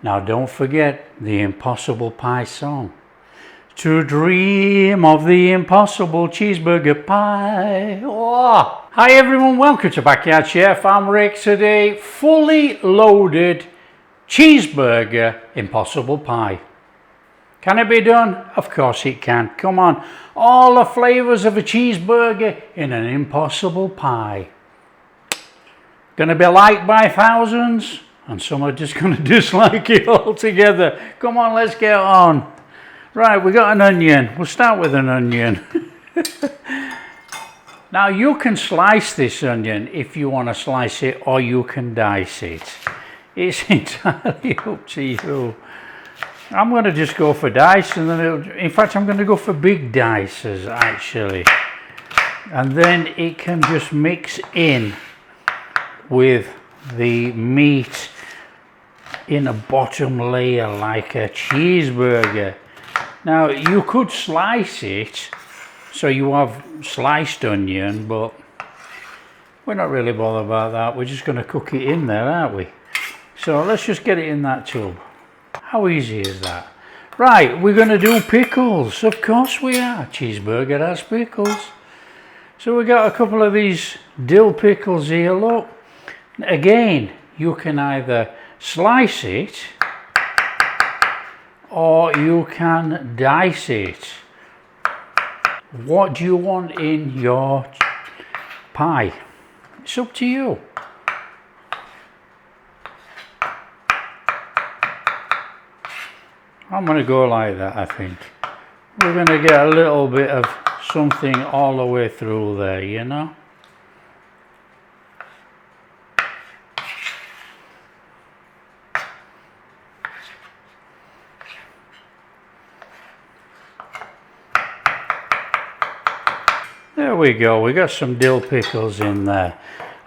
Now don't forget the Impossible Pie song. To dream of the impossible cheeseburger pie. Oh. Hi everyone, welcome to Backyard Chef. I'm Rick today. Fully loaded cheeseburger impossible pie. Can it be done? Of course it can. Come on. All the flavours of a cheeseburger in an impossible pie. Gonna be liked by thousands, and some are just gonna dislike it altogether. Come on, let's get on. Right, we got an onion. We'll start with an onion. Now you can slice this onion if you want to slice it, or you can dice it. It's entirely up to you. I'm going to just go for dice, and then in fact I'm going to go for big dices actually, and then it can just mix in with the meat in a bottom layer like a cheeseburger. Now you could slice it so you have sliced onion, but we're not really bothered about that. We're just going to cook it in there, aren't we? So let's just get it in that tub. How easy is that? Right, we're going to do pickles. Of course we are. Cheeseburger has pickles. So we got a couple of these dill pickles here, look. Again, you can either slice it or you can dice it. What do you want in your pie? It's up to you. I'm going to go like that, I think. We're going to get a little bit of something all the way through there, you know. There we go, we got some dill pickles in there.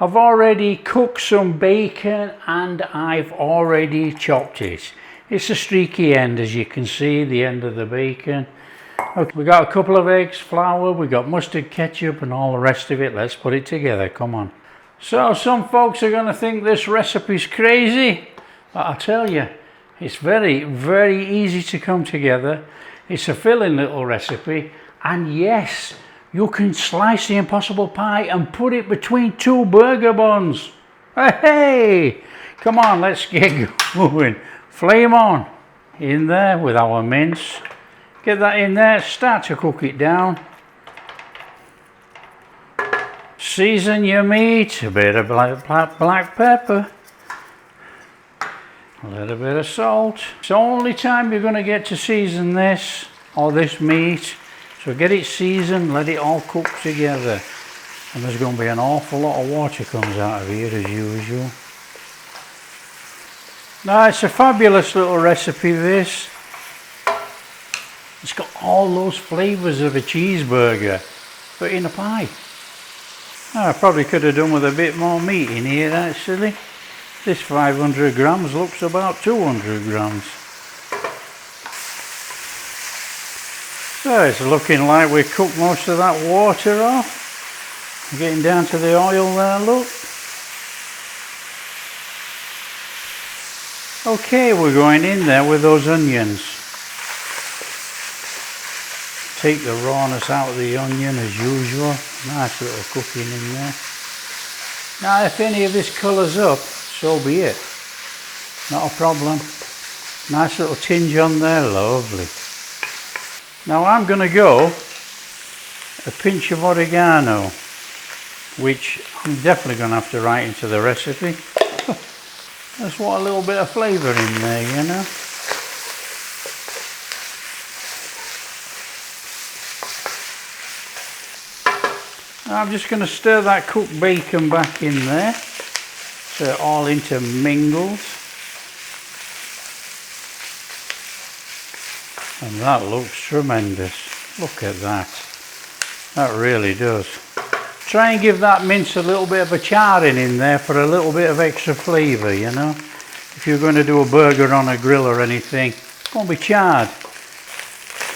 I've already cooked some bacon and I've already chopped it. It's a streaky end, as you can see, the end of the bacon. Okay, we got a couple of eggs, flour, we got mustard, ketchup and all the rest of it. Let's put it together, come on. So some folks are going to think this recipe's crazy, but I'll tell you, it's very, very easy to come together. It's a filling little recipe, and yes, you can slice the impossible pie and put it between two burger buns. Hey, come on, let's get going. Flame on in there with our mince. Get that in there, start to cook it down. Season your meat, a bit of black pepper, a little bit of salt. It's the only time you're going to get to season this, or this meat. So get it seasoned, let it all cook together. And there's going to be an awful lot of water comes out of here as usual. Now it's a fabulous little recipe this. It's got all those flavours of a cheeseburger, but in a pie. Now, I probably could have done with a bit more meat in here actually. This 500 grams looks about 200 grams. So it's looking like we cooked most of that water off. Getting down to the oil there, look. Okay, we're going in there with those onions. Take the rawness out of the onion as usual. Nice little cooking in there. Now if any of this colours up, so be it. Not a problem. Nice little tinge on there, lovely. Now I'm going to go a pinch of oregano, which I'm definitely going to have to write into the recipe. Just want a little bit of flavour in there, you know. I'm just going to stir that cooked bacon back in there so it all intermingles. And that looks tremendous. Look at that. That really does. Try and give that mince a little bit of a charring in there for a little bit of extra flavour, you know. If you're going to do a burger on a grill or anything, it's going to be charred.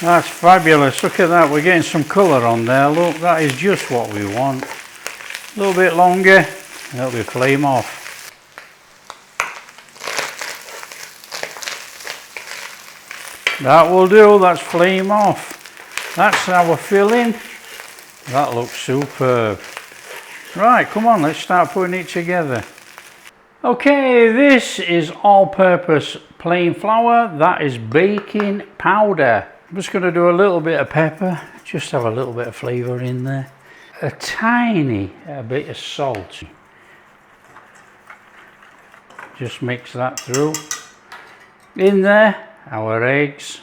That's fabulous. Look at that. We're getting some colour on there. Look, that is just what we want. A little bit longer, and it'll be flame off. That will do, that's flame off. That's our filling. That looks superb. Right, come on, let's start putting it together. Okay, this is all-purpose plain flour. That is baking powder. I'm just going to do a little bit of pepper, just have a little bit of flavour in there. A tiny bit of salt. Just mix that through. In there, our eggs.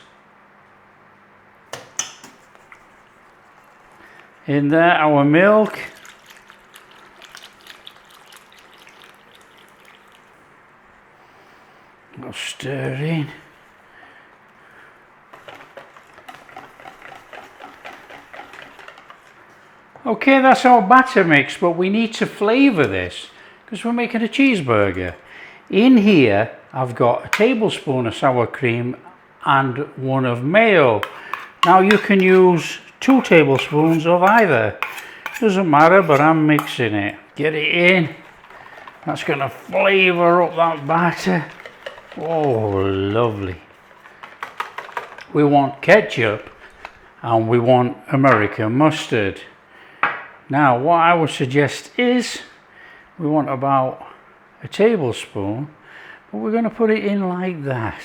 In there, our milk. I'll stir in. Okay, that's our batter mix, but we need to flavour this because we're making a cheeseburger. In here, I've got a tablespoon of sour cream and one of mayo. Now you can use 2 tablespoons of either. Doesn't matter, but I'm mixing it. Get it in. That's going to flavour up that batter. Oh, lovely. We want ketchup and we want American mustard. Now, what I would suggest is we want about a tablespoon, but we're going to put it in like that.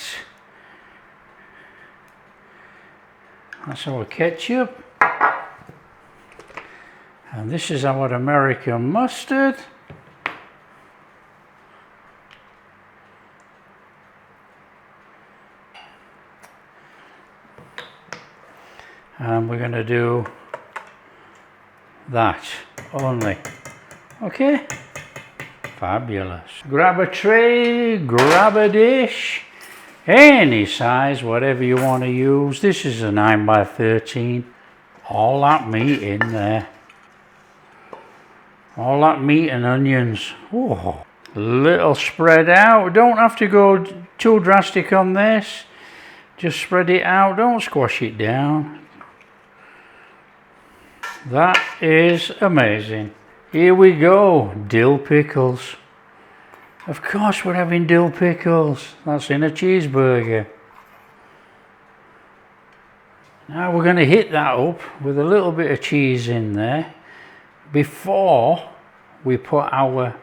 That's our ketchup. And this is our American mustard. And we're going to do that only. Okay, fabulous. Grab a tray, grab a dish, any size, whatever you want to use. This is a 9 by 13. All that meat in there. All that meat and onions. Oh, little spread out. Don't have to go too drastic on this. Just spread it out. Don't squash it down. That is amazing. Here we go, dill pickles. Of course we're having dill pickles. That's in a cheeseburger. Now we're going to hit that up with a little bit of cheese in there before we put our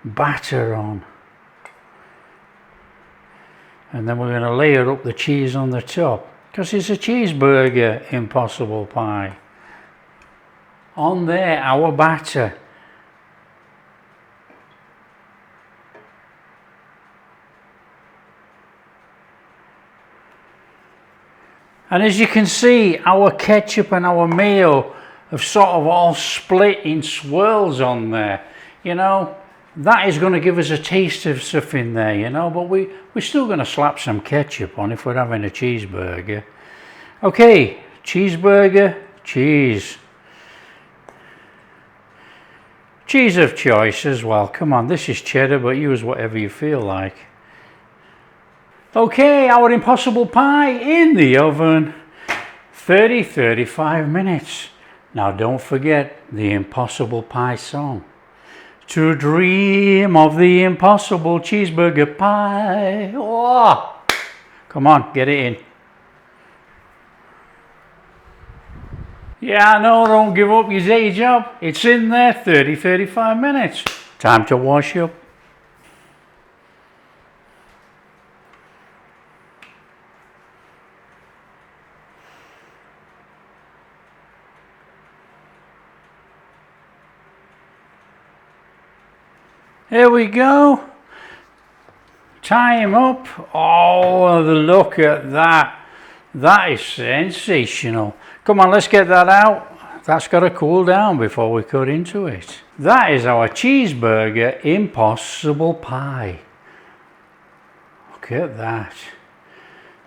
batter on. And then we're going to layer up the cheese on the top because it's a cheeseburger impossible pie. On there, our batter. And as you can see, our ketchup and our mayo have sort of all split in swirls on there. You know, that is going to give us a taste of stuff in there, you know, but we're still going to slap some ketchup on if we're having a cheeseburger. Okay, cheeseburger, cheese. Cheese of choice as well. Come on, this is cheddar, but use whatever you feel like. Okay, our impossible pie in the oven. 30-35 minutes. Now don't forget the impossible pie song. To dream of the impossible cheeseburger pie. Oh! Come on, get it in. Yeah, no, don't give up your day job. It's in there, 30-35 minutes. Time to wash up. Here we go. Time up. Oh, look at that. That is sensational. Come on, let's get that out. That's got to cool down before we cut into it. That is our cheeseburger impossible pie. Look at that.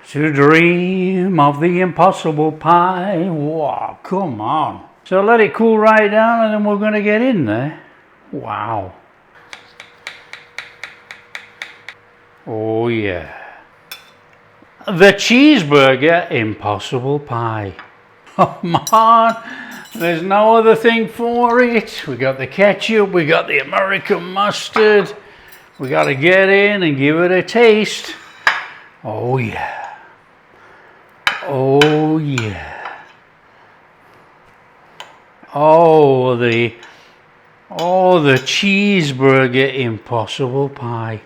To dream of the impossible pie. Wow, come on. So let it cool right down and then we're going to get in there. Wow. Oh yeah. The cheeseburger impossible pie. Come on, there's no other thing for it. We got the ketchup, we got the American mustard. We got to get in and give it a taste. Oh yeah. Oh yeah. Oh the cheeseburger impossible pie.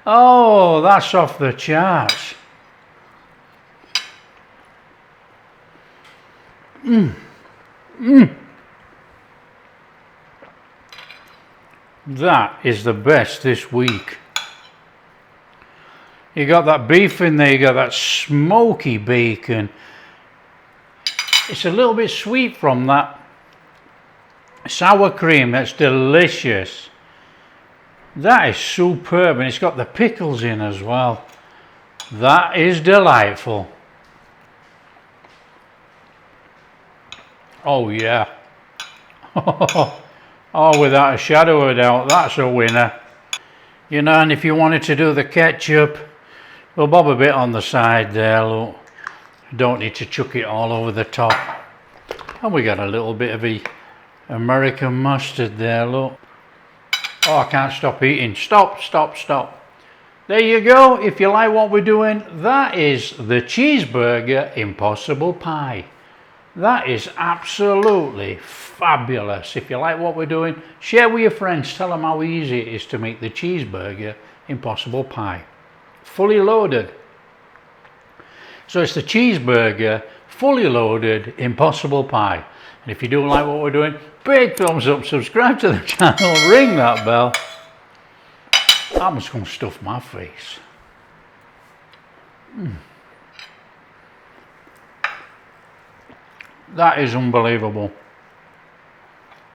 Oh, that's off the charts. That is the best this week. You got that beef in there, you got that smoky bacon. It's a little bit sweet from that sour cream, that's delicious. That is superb, and it's got the pickles in as well. That is delightful. Oh yeah. Oh, without a shadow of a doubt, that's a winner. You know, and if you wanted to do the ketchup, we'll bob a bit on the side there, look. Don't need to chuck it all over the top. And we got a little bit of the American mustard there, look. Oh, I can't stop eating. Stop, stop, stop. There you go. If you like what we're doing, that is the cheeseburger impossible pie. That is absolutely fabulous. If you like what we're doing, share with your friends. Tell them how easy it is to make the cheeseburger impossible pie. Fully loaded. So it's the cheeseburger, fully loaded, impossible pie. And if you do like what we're doing, big thumbs up, subscribe to the channel, ring that bell. I'm just going to stuff my face. That is unbelievable.